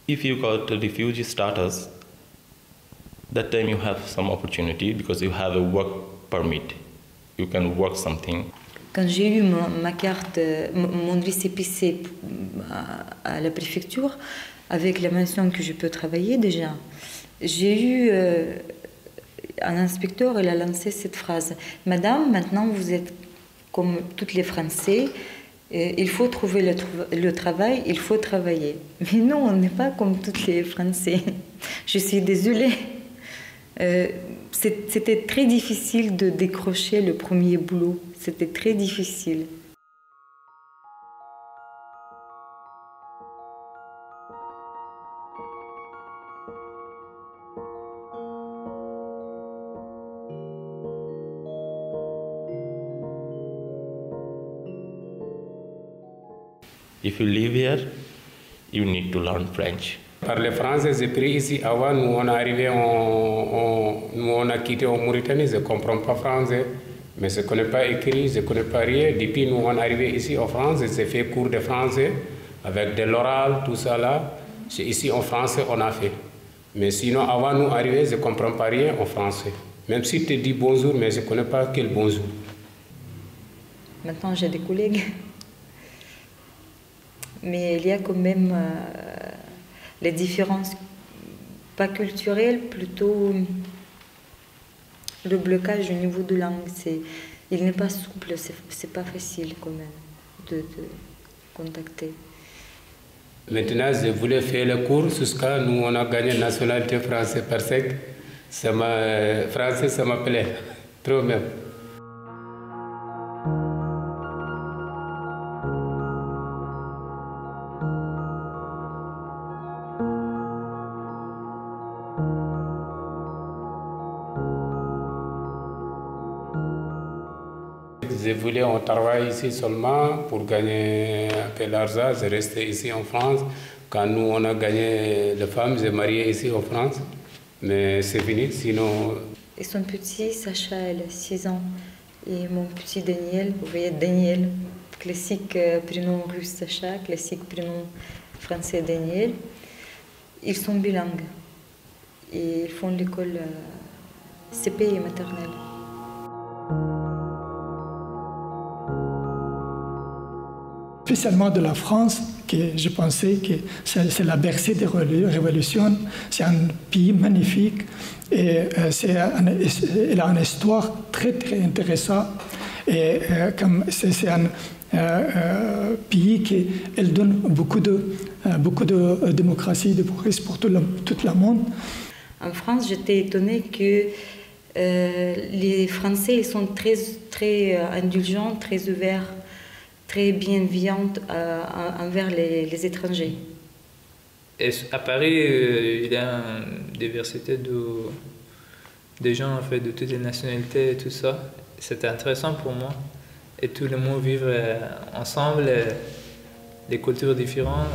If you got a refugee status, that time you have some opportunity because you have a work permit. You can work something. Quand j'ai eu ma carte, mon récépissé à la préfecture, avec la mention que je peux travailler déjà, j'ai eu un inspecteur, il a lancé cette phrase. « Madame, maintenant vous êtes comme tous les Français, il faut trouver le travail, il faut travailler. » Mais non, on n'est pas comme tous les Français. Je suis désolée. C'était très difficile de décrocher le premier boulot. C'était très difficile. If you live here, you need to learn French. Parler français, j'ai pris ici. Avant, nous, on est arrivé, nous, on a quitté en Mauritanie, je ne comprends pas français. Mais je ne connais pas écrit, je ne connais pas rien. Depuis nous, on est arrivé ici en France, j'ai fait cours de français avec de l'oral, tout ça là. C'est ici en français, on a fait. Mais sinon, avant nous arriver, je ne comprends pas rien en français. Même si tu dis bonjour, mais je ne connais pas quel bonjour. Maintenant, j'ai des collègues. Mais il y a quand même les différences, pas culturelles, plutôt le blocage au niveau de langue. Il n'est pas souple, c'est pas facile quand même de contacter. Maintenant, je voulais faire le cours jusqu'à nous, on a gagné nationalité française parce que français, ça m'appelait trop même. Je voulais un travail ici seulement pour gagner un peu d'argent. Je restais ici en France. Quand nous, on a gagné les femmes, j'ai marié ici en France. Mais c'est fini, sinon... Et son petit, Sacha, elle a 6 ans. Et mon petit Daniel, vous voyez Daniel, classique prénom russe Sacha, classique prénom français Daniel. Ils sont bilingues. Et ils font l'école CP et maternelle. Spécialement de la France, que je pensais que c'est la bercée des révolutions. C'est un pays magnifique et il a une histoire très très intéressante. Et comme c'est un pays qui donne beaucoup de démocratie, de progrès pour tout le monde. En France, j'étais étonnée que les Français ils sont très, très indulgents, très ouverts, très bienveillante envers les étrangers. Et à Paris, il y a une diversité de gens en fait, de toutes les nationalités et tout ça. C'était intéressant pour moi. Et tout le monde vivre ensemble, des cultures différentes.